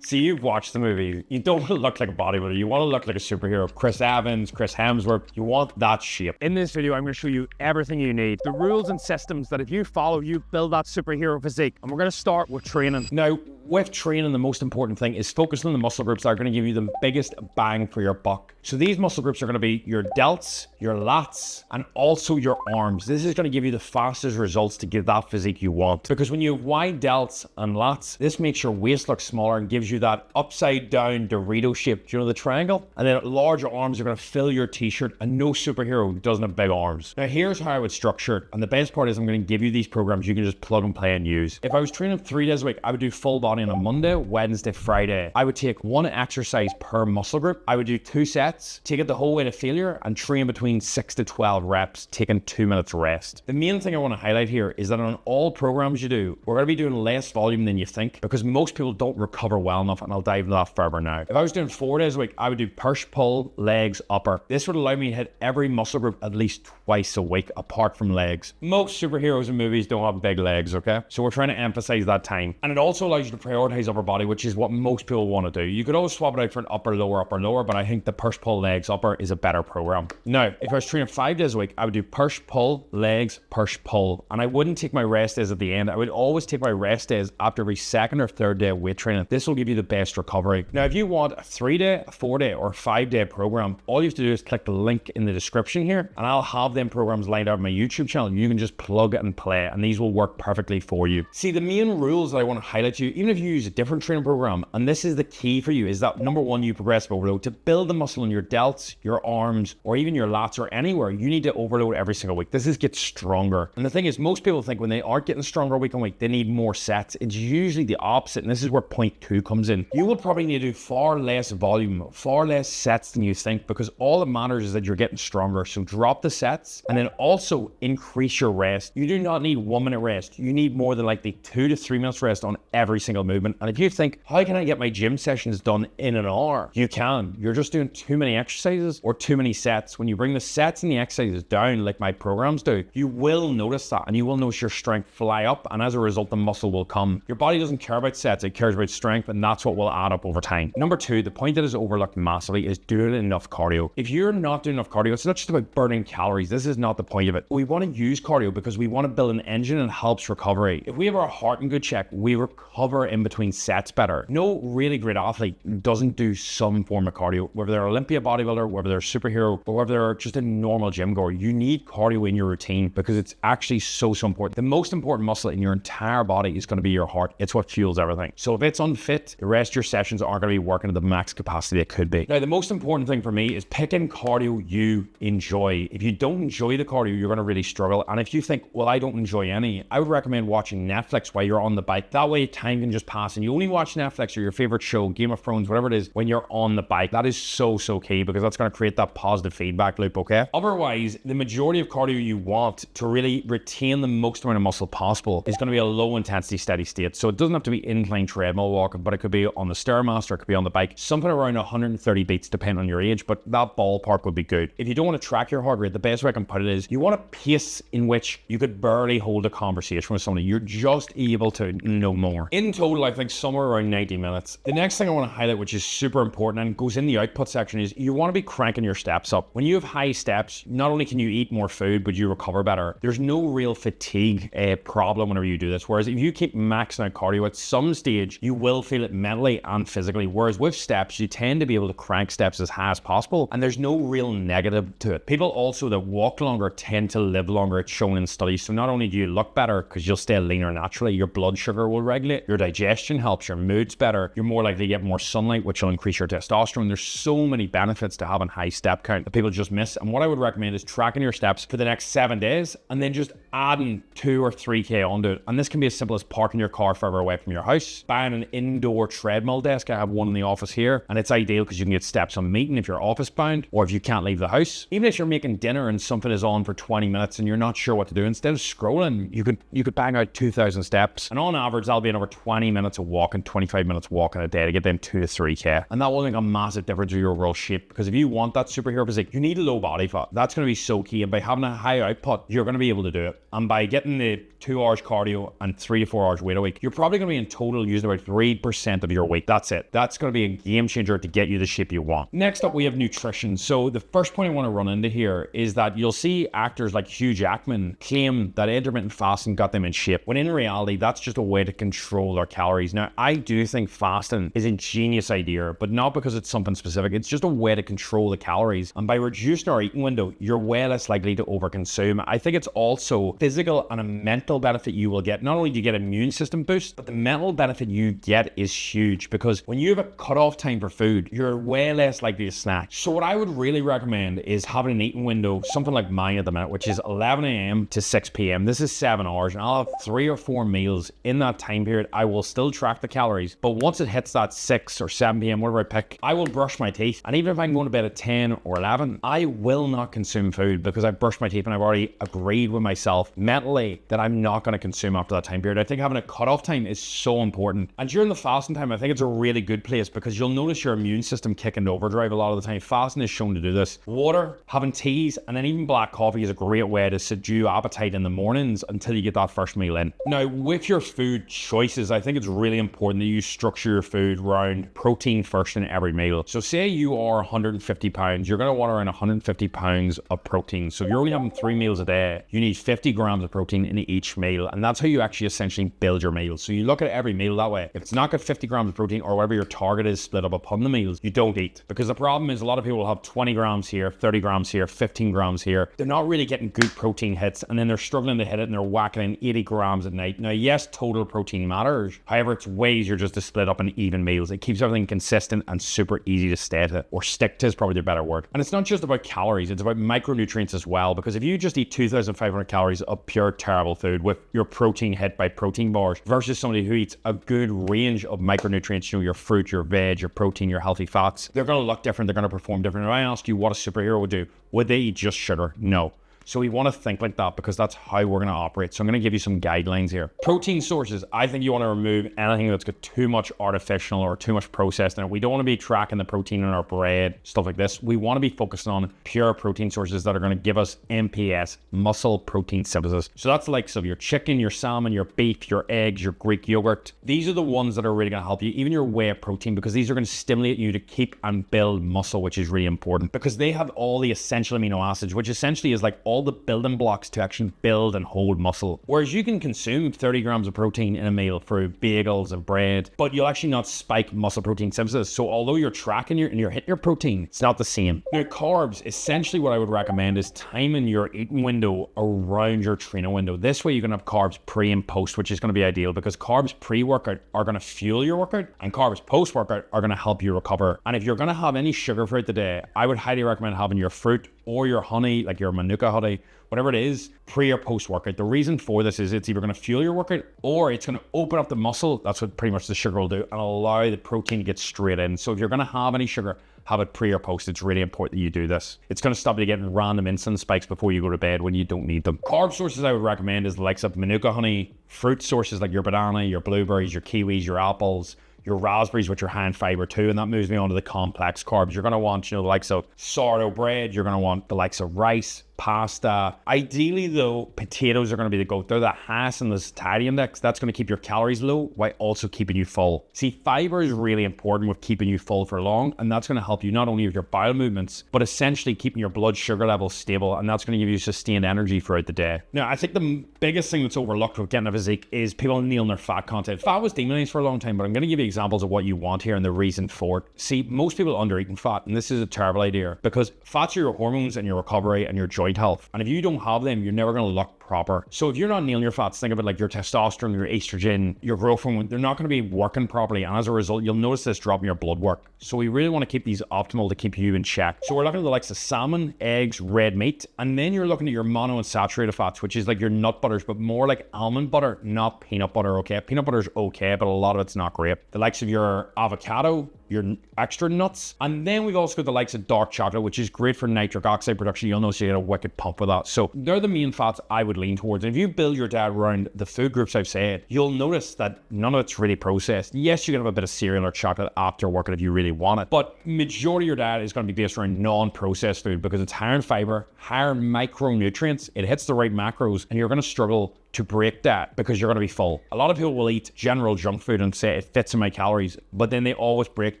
So you've watched the movie. You don't want to look like a bodybuilder. You want to look like a superhero. Chris Evans, Chris Hemsworth. You want that shape. In this video, I'm going to show you everything you need. The rules and systems that if you follow, you build that superhero physique. And we're going to start with training. Now, with training, the most important thing is focusing on the muscle groups that are going to give you the biggest bang for your buck. So these muscle groups are going to be your delts, your lats, and also your arms. This is going to give you the fastest results to give that physique you want. Because when you have wide delts and lats, this makes your waist look smaller and gives you that upside down Dorito shape. Do you know the triangle? And then larger arms are going to fill your t-shirt, and no superhero doesn't have big arms. Now here's how I would structure it. And the best part is I'm going to give you these programs you can just plug and play and use. If I was training 3 days a week, I would do full body on a Monday, Wednesday, Friday. I would take 1 exercise per muscle group. I would do 2 sets, take it the whole way to failure, and train between 6 to 12 reps, taking 2 minutes rest. The main thing I want to highlight here is that on all programs you do, we're going to be doing less volume than you think, because most people don't recover well enough, and I'll dive into that further now. If I was doing 4 days a week, I would do push, pull, legs, upper. This would allow me to hit every muscle group at least twice a week, apart from legs. Most superheroes in movies don't have big legs, okay? So we're trying to emphasize that time. And it also allows you to prioritize upper body, which is what most people want to do. You could always swap it out for an upper, lower, but I think the push, pull, legs, upper is a better program. Now, if I was training 5 days a week, I would do push, pull, legs, push, pull. And I wouldn't take my rest days at the end. I would always take my rest days after every 2nd or 3rd day of weight training. This will give you the best recovery. Now, if you want a 3-day, a 4-day, or a 5-day program, all you have to do is click the link in the description here, and I'll have them programs lined up on my YouTube channel. You can just plug and play, and these will work perfectly for you. See, the main rules that I want to highlight to you, even if you use a different training program, and this is the key for you, is that number 1, you progressive overload. To build the muscle in your delts, your arms, or even your lats or anywhere, you need to overload every single week. This is get stronger. And the thing is, most people think when they aren't getting stronger week on week, they need more sets. It's usually the opposite, and this is where point 2 comes in. You will probably need to do far less volume, far less sets than you think, because all that matters is that you're getting stronger. So drop the sets, and then also increase your rest. You do not need 1 minute rest. You need more than likely 2 to 3 minutes rest on every single movement. And if you think, how can I get my gym sessions done in an hour? You can. You're just doing too many exercises or too many sets. When you bring the sets and the exercises down, like my programs do, you will notice that, and you will notice your strength fly up, and as a result, the muscle will come. Your body doesn't care about sets, it cares about strength, and that's what will add up over time. Number 2, the point that is overlooked massively is doing enough cardio. If you're not doing enough cardio, it's not just about burning calories. This is not the point of it. We want to use cardio because we want to build an engine and helps recovery. If we have our heart in good check, we recover in between sets better. No really great athlete doesn't do some form of cardio, whether they're Olympia bodybuilder, whether they're a superhero, or whether they're just a normal gym goer. You need cardio in your routine because it's actually so important. The most important muscle in your entire body is going to be your heart. It's what fuels everything. So if it's unfit, the rest of your sessions aren't going to be working at the max capacity it could be. Now, the most important thing for me is picking cardio you enjoy. If you don't enjoy the cardio, you're going to really struggle. And if you think, well, I don't enjoy any, I would recommend watching Netflix while you're on the bike. That way time can just pass, and you only watch Netflix or your favorite show, Game of Thrones, whatever it is, when you're on the bike. That is so key, because that's going to create that positive feedback loop, okay? Otherwise, the majority of cardio you want to really retain the most amount of muscle possible is going to be a low intensity steady state. So it doesn't have to be incline treadmill walking, but it could be on the Stairmaster, it could be on the bike, something around 130 beats depending on your age, but that ballpark would be good. If you don't want to track your heart rate, the best way I can put it is you want a pace in which you could barely hold a conversation with somebody. You're just able to know more. In total, I think somewhere around 90 minutes. The next thing I want to highlight, which is super important and goes in the output section, is you want to be cranking your steps up. When you have high steps, not only can you eat more food, but you recover better. There's no real fatigue problem whenever you do this. Whereas if you keep maxing out cardio, at some stage, you will feel it mentally and physically. Whereas with steps, you tend to be able to crank steps as high as possible, and there's no real negative to it. People also that walk longer tend to live longer. It's shown in studies. So not only do you look better because you'll stay leaner naturally, your blood sugar will regulate, your digestion helps, your mood's better, you're more likely to get more sunlight, which will increase your testosterone. There's so many benefits to having high step count that people just miss. And what I would recommend is tracking your steps for the next 7 days, and then just adding 2 or 3K onto it. And this can be as simple as parking your car further away from your house, buying an indoor treadmill desk. I have one in the office here, and it's ideal because you can get steps on meeting if you're office bound or if you can't leave the house. Even if you're making dinner and something is on for 20 minutes and you're not sure what to do, instead of scrolling, you could bang out 2,000 steps. And on average, that'll be another 20 minutes of walking, 25 minutes walking a day to get them 2 to 3K. And that will make a massive difference in your overall shape, because if you want that superhero physique, you need a low body fat. That's going to be so key. And by having a high output, you're going to be able to do it. And by getting the 2 hours cardio and 3 to 4 hours weight a week, you're probably going to be in total using about 3% 10% of your weight. That's it. That's going to be a game changer to get you the shape you want. Next up, we have nutrition. So the first point I want to run into here is that you'll see actors like Hugh Jackman claim that intermittent fasting got them in shape, when in reality, that's just a way to control their calories. Now, I do think fasting is a genius idea, but not because it's something specific. It's just a way to control the calories. And by reducing our eating window, you're way less likely to overconsume. I think it's also physical and a mental benefit you will get. Not only do you get an immune system boost, but the mental benefit you get is huge, because when you have a cutoff time for food, you're way less likely to snack. So what I would really recommend is having an eating window, something like mine at the minute, which is 11 a.m. to 6 p.m. This is 7 hours, and I'll have 3 or 4 meals in that time period. I will still track the calories, but once it hits that 6 or 7 p.m., whatever I pick, I will brush my teeth. And even if I'm going to bed at 10 or 11, I will not consume food, because I've brushed my teeth and I've already agreed with myself mentally that I'm not going to consume after that time period. I think having a cutoff time is so important. And during the fasting time, I think it's a really good place, because you'll notice your immune system kick into overdrive a lot of the time. Fasting is shown to do this. Water, having teas, and then even black coffee is a great way to subdue appetite in the mornings until you get that first meal in. Now, with your food choices, I think it's really important that you structure your food around protein first in every meal. So say you are 150 pounds, you're going to want around 150 pounds of protein. So if you're only having 3 meals a day, you need 50 grams of protein in each meal. And that's how you actually essentially build your meals. So you look at every meal that way. If it's not got 50 grams of protein, or whatever your target is split up upon the meals, you don't eat. Because the problem is a lot of people will have 20 grams here, 30 grams here, 15 grams here. They're not really getting good protein hits, and then they're struggling to hit it, and they're whacking in 80 grams at night. Now, yes, total protein matters. However, it's way easier just to split up in even meals. It keeps everything consistent and super easy to stay to, or stick to is probably the better word. And it's not just about calories, it's about micronutrients as well. Because if you just eat 2,500 calories of pure terrible food with your protein hit by protein bars versus somebody who eats a good range of micronutrients, you know, your fruit, your veg, your protein, your healthy fats, they're going to look different, they're going to perform different. If I ask you what a superhero would do, would they eat just sugar? No. So we want to think like that, because that's how we're going to operate. So I'm going to give you some guidelines here. Protein sources, I think you want to remove anything that's got too much artificial or too much processed in it. We don't want to be tracking the protein in our bread, stuff like this. We want to be focused on pure protein sources that are going to give us MPS, muscle protein synthesis. So that's the likes of your chicken, your salmon, your beef, your eggs, your Greek yogurt. These are the ones that are really going to help you, even your whey protein, because these are going to stimulate you to keep and build muscle, which is really important, because they have all the essential amino acids, which essentially is like all the building blocks to actually build and hold muscle. Whereas you can consume 30 grams of protein in a meal through bagels and bread, but you'll actually not spike muscle protein synthesis. So although you're tracking and you're hitting your protein, it's not the same. Now, carbs, essentially what I would recommend is timing your eating window around your training window. This way you can have carbs pre and post, which is going to be ideal, because carbs pre-workout are going to fuel your workout, and carbs post-workout are going to help you recover. And if you're going to have any sugar throughout the day, I would highly recommend having your fruit or your honey, like your Manuka honey, whatever it is, pre or post workout. The reason for this is it's either going to fuel your workout, or it's going to open up the muscle. That's what pretty much the sugar will do, and allow the protein to get straight in. So if you're going to have any sugar, have it pre or post. It's really important that you do this. It's going to stop you getting random insulin spikes before you go to bed when you don't need them. Carb sources I would recommend is the likes of Manuka honey, fruit sources like your banana, your blueberries, your kiwis, your apples, your raspberries, which are high in fiber too. And that moves me on to the complex carbs. You're going to want, the likes of sourdough bread. You're going to want the likes of rice, pasta. Ideally though, potatoes are going to be the goat. They're the highest in the satiety index. That's going to keep your calories low while also keeping you full. See, fiber is really important with keeping you full for long, and that's going to help you not only with your bowel movements, but essentially keeping your blood sugar levels stable, and that's going to give you sustained energy throughout the day. Now, I think the biggest thing that's overlooked with getting a physique is people nailing their fat content. Fat was demonized for a long time, but I'm going to give you examples of what you want here and the reason for it. See, most people are under eating fat, and this is a terrible idea, because fats are your hormones and your recovery and your joint health. And if you don't have them, you're never going to look proper. So if you're not nailing your fats, think of it like your testosterone, your estrogen, your growth hormone, they're not going to be working properly. And as a result, you'll notice this drop in your blood work. So we really want to keep these optimal to keep you in check. So we're looking at the likes of salmon, eggs, red meat. And then you're looking at your monounsaturated fats, which is like your nut butters, but more like almond butter, not peanut butter, okay? Peanut butter is okay, but a lot of it's not great. The likes of your avocado, your extra nuts. And then we've also got the likes of dark chocolate, which is great for nitric oxide production. You'll notice you get a wicked pump with that. So they're the main fats I would lean towards. And if you build your diet around the food groups I've said, you'll notice that none of it's really processed. Yes, you can have a bit of cereal or chocolate after working if you really want it, but majority of your diet is going to be based around non-processed food, because it's higher in fiber, higher micronutrients, it hits the right macros, and you're going to struggle to break that because you're going to be full. A lot of people will eat general junk food and say it fits in my calories, but then they always break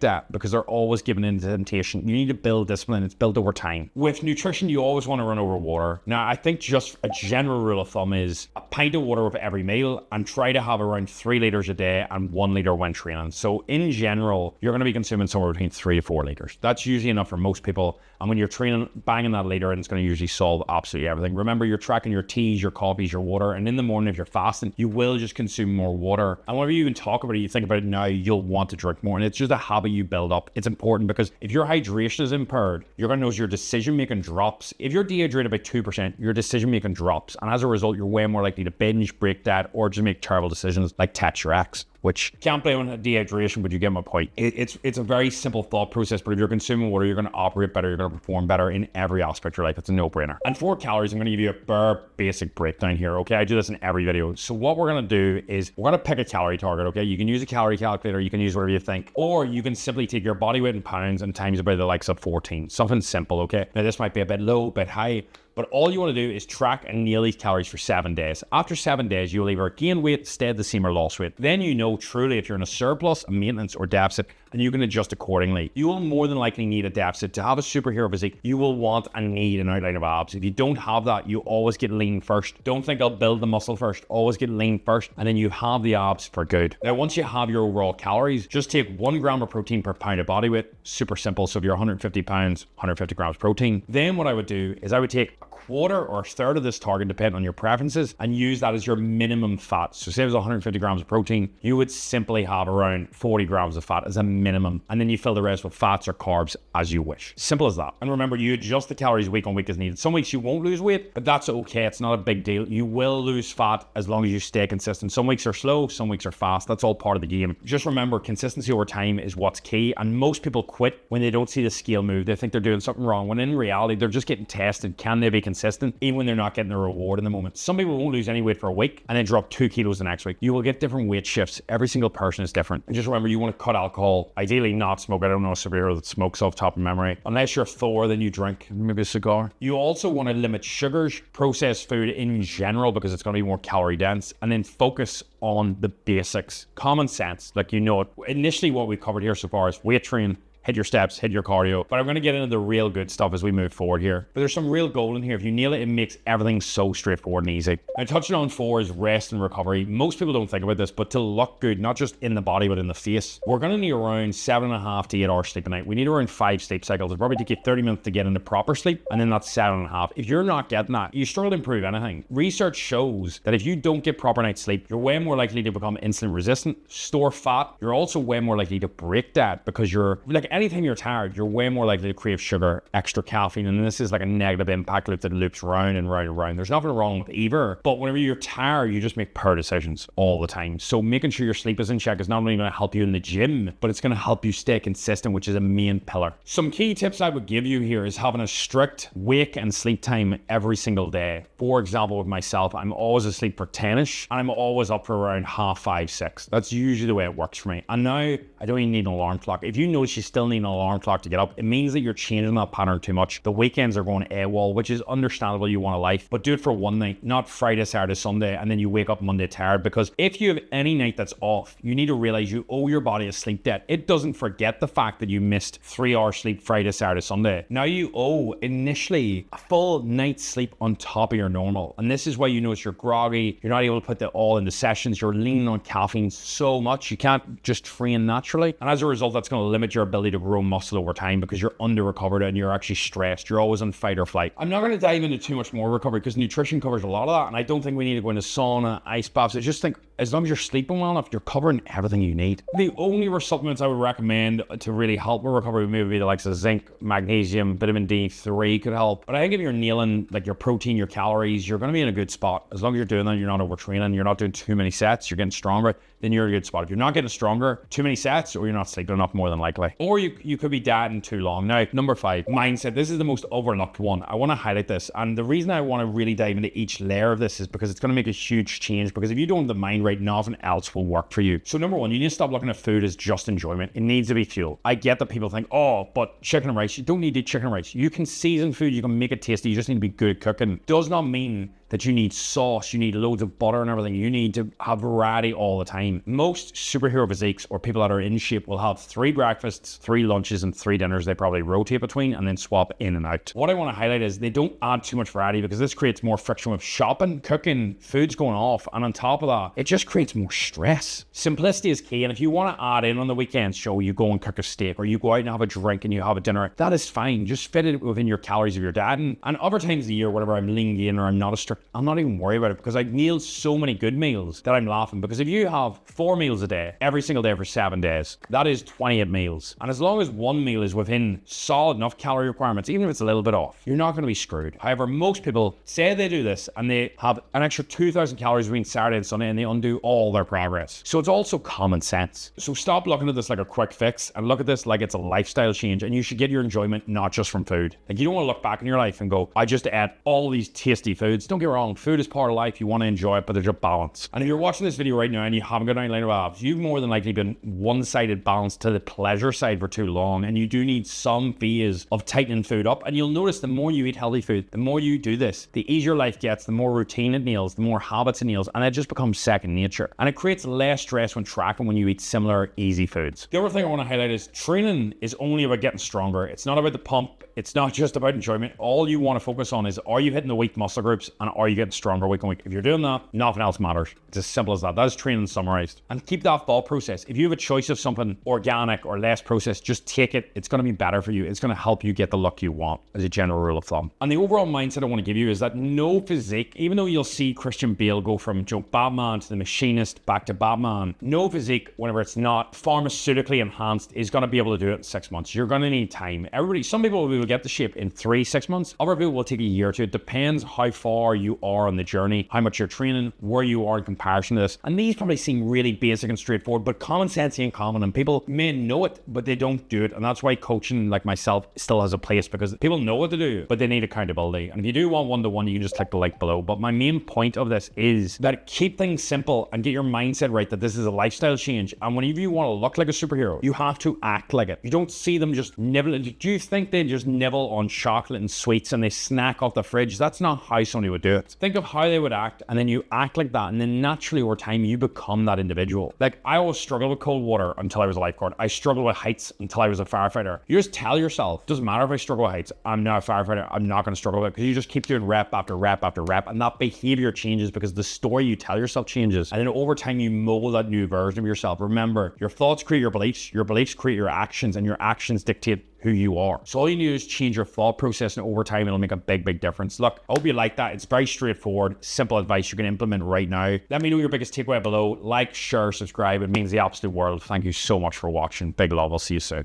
that because they're always given in to temptation. You need to build discipline. It's built over time. With nutrition, you always want to run over water. Now, I think just a general rule of thumb is a pint of water with every meal, and try to have around 3 liters a day and 1 liter when training. So in general, you're going to be consuming somewhere between 3 to 4 liters. That's usually enough for most people. And when you're training, banging that liter in, it's going to usually solve absolutely everything. Remember, you're tracking your teas, your coffees, your water. And in the morning, if you're fasting, you will just consume more water. And whenever you even talk about it, you think about it now, you'll want to drink more. And it's just a habit you build up. It's important because if your hydration is impaired, you're going to notice your decision-making drops. If you're dehydrated by 2%, your decision-making drops. And as a result, you're way more likely to binge, break that, or just make terrible decisions like text your ex, which can't blame on dehydration, but you get my point. It's a very simple thought process, but if you're consuming water, you're going to operate better, you're going to perform better in every aspect of your life. It's a no-brainer. And for calories, I'm going to give you a bare basic breakdown here, okay? I do this in every video. So what we're going to do is we're going to pick a calorie target, okay? You can use a calorie calculator, you can use whatever you think, or you can simply take your body weight in pounds and times it by the likes of 14. Something simple, okay? Now this might be a bit low, a bit high, but all you want to do is track and nail these calories for 7 days. After 7 days, you'll either gain weight, stay the same, or lost weight. Then you know truly if you're in a surplus, a maintenance, or deficit, and you can adjust accordingly. You will more than likely need a deficit. To have a superhero physique, you will want and need an outline of abs. If you don't have that, you always get lean first. Don't think I'll build the muscle first. Always get lean first, and then you have the abs for good. Now, once you have your overall calories, just take 1 gram of protein per pound of body weight. Super simple. So if you're 150 pounds, 150 grams protein. Then what I would do is I would take a quarter or a third of this target, depending on your preferences, and use that as your minimum fat. So say it was 150 grams of protein, you would simply have around 40 grams of fat as a minimum, and then you fill the rest with fats or carbs as you wish. Simple as that. And remember, you adjust the calories week on week as needed. Some weeks you won't lose weight, but that's okay. It's not a big deal. You will lose fat as long as you stay consistent. Some weeks are slow, some weeks are fast. That's all part of the game. Just remember, consistency over time is what's key, and most people quit when they don't see the scale move. They think they're doing something wrong, when in reality, they're just getting tested. Can they be consistent even when they're not getting the reward in the moment? Some people won't lose any weight for a week and then drop 2 kilos the next week. You will get different weight shifts. Every single person is different. And just remember, you want to cut alcohol, ideally not smoke. I don't know a superhero that smokes off top of memory. Unless you're Thor, then you drink maybe a cigar. You also want to limit sugars, processed food in general, because it's going to be more calorie dense, and then focus on the basics. Common sense, like you know it. Initially, what we've covered here so far is weight training, hit your steps, hit your cardio. But I'm going to get into the real good stuff as we move forward here. But there's some real gold in here. If you nail it, it makes everything so straightforward and easy. Now, touching on 4 is rest and recovery. Most people don't think about this, but to look good, not just in the body, but in the face, we're going to need around 7.5 to 8 hours sleep a night. We need around 5 sleep cycles. It'll probably take you 30 minutes to get into proper sleep, and then that's 7.5. If you're not getting that, you struggle to improve anything. Research shows that if you don't get proper night's sleep, you're way more likely to become insulin resistant, store fat. You're also way more likely to break that, because you're like anything you're tired, you're way more likely to crave sugar, extra caffeine, and this is like a negative impact loop that loops round and round and round. There's nothing wrong with either, but whenever you're tired, you just make poor decisions all the time. So making sure your sleep is in check is not only going to help you in the gym, but it's going to help you stay consistent, which is a main pillar. Some key tips I would give you here is having a strict wake and sleep time every single day. For example, with myself, I'm always asleep for 10ish, and I'm always up for around 5:30, 6. That's usually the way it works for me. And now I don't even need an alarm clock. If you notice you still need an alarm clock to get up, it means that you're changing that pattern too much. The weekends are going AWOL, which is understandable. You want a life, but do it for one night, not Friday, Saturday, Sunday, and then you wake up Monday tired. Because if you have any night that's off, you need to realize you owe your body a sleep debt. It doesn't forget the fact that you missed 3 hours sleep Friday, Saturday, Sunday. Now you owe initially a full night's sleep on top of your normal, and this is why you notice you're groggy, you're not able to put it all into sessions, you're leaning on caffeine so much, you can't just train naturally, and as a result, that's going to limit your ability to grow muscle over time because you're under recovered and you're actually stressed. You're always on fight or flight. I'm not going to dive into too much more recovery because nutrition covers a lot of that, and I don't think we need to go into sauna, ice baths. I just think as long as you're sleeping well enough, you're covering everything you need. The only supplements I would recommend to really help with recovery would maybe be the likes of zinc, magnesium, vitamin D3 could help. But I think if you're nailing like your protein, your calories, you're going to be in a good spot. As long as you're doing that, you're not overtraining, you're not doing too many sets, you're getting stronger, then you're in a good spot. If you're not getting stronger, too many sets, or you're not sleeping enough more than likely. Or or you could be dieting too long. Now, number 5, mindset. This is the most overlooked one. I want to highlight this. And the reason I want to really dive into each layer of this is because it's going to make a huge change, because if you don't have the mind right, nothing else will work for you. So number 1, you need to stop looking at food as just enjoyment. It needs to be fuel. I get that people think, oh, but chicken and rice, you don't need to eat chicken and rice. You can season food, you can make it tasty, you just need to be good at cooking. Does not mean that you need sauce, you need loads of butter and everything. You need to have variety all the time. Most superhero physiques or people that are in shape will have 3 breakfasts, 3 lunches, and 3 dinners they probably rotate between and then swap in and out. What I want to highlight is they don't add too much variety, because this creates more friction with shopping, cooking, food's going off, and on top of that, it just creates more stress. Simplicity is key, and if you want to add in on the weekends, so you go and cook a steak, or you go out and have a drink and you have a dinner, that is fine. Just fit it within your calories of your diet. And other times of the year, whatever, I'm lean in or I'm not a strict, I'm not even worried about it, because I nailed so many good meals that I'm laughing. Because if you have 4 meals a day, every single day for 7 days, that is 28 meals. And as long as one meal is within solid enough calorie requirements, even if it's a little bit off, you're not going to be screwed. However, most people say they do this and they have an extra 2,000 calories between Saturday and Sunday, and they undo all their progress. So it's also common sense. So stop looking at this like a quick fix and look at this like it's a lifestyle change, and you should get your enjoyment not just from food. Like, you don't want to look back in your life and go, I just ate all these tasty foods. Don't get me wrong, food is part of life. You want to enjoy it, but there's a balance. And if you're watching this video right now and you haven't got any line of abs, you've more than likely been one-sided balanced to the pleasure side for too long, and you do need some phase of tightening food up. And you'll notice the more you eat healthy food, the more you do this, the easier life gets, the more routine it nails, the more habits it nails, and it just becomes second nature. And it creates less stress when tracking when you eat similar easy foods. The other thing I want to highlight is training is only about getting stronger. It's not about the pump. It's not just about enjoyment. All you want to focus on is, are you hitting the weak muscle groups, and are you getting stronger week on week? If you're doing that, nothing else matters. It's as simple as that. That is training summarized. And keep that thought process. If you have a choice of something organic or less processed, just take it. It's going to be better for you. It's going to help you get the look you want, as a general rule of thumb. And the overall mindset I want to give you is that no physique, even though you'll see Christian Bale go from Batman to the Machinist back to Batman, no physique, whenever it's not pharmaceutically enhanced, is going to be able to do it in 6 months. You're going to need time. Some people will get the shape in 3-6 months. Other people will take a year or two. It depends how far you are on the journey, how much you're training, where you are in comparison to this. And these probably seem really basic and straightforward, but common sense ain't common, and people may know it, but they don't do it. And that's why coaching, like myself, still has a place, because people know what to do, but they need accountability. And if you do want one-to-one, you can just click the link below. But my main point of this is that keep things simple and get your mindset right, that this is a lifestyle change. And whenever you want to look like a superhero, you have to act like it. You don't see them just nibbling. Do you think they just nibble on chocolate and sweets and they snack off the fridge? That's not how somebody would do it. Think of how they would act, and then you act like that, and then naturally over time you become that individual. Like, I always struggled with cold water until I was a lifeguard. I struggled with heights until I was a firefighter. You just tell yourself, doesn't matter if I struggle with heights, I'm now a firefighter, I'm not going to struggle with it, because you just keep doing rep after rep after rep, and that behavior changes because the story you tell yourself changes, and then over time you mold that new version of yourself. Remember, your thoughts create your beliefs create your actions, and your actions dictate who you are. So all you need is change your thought process, and over time it'll make a big difference. Look, I hope you like that. It's very straightforward, simple advice you can implement right now. Let me know your biggest takeaway below. Like, share, subscribe. It means the absolute world. Thank you so much for watching. Big love. I'll see you soon.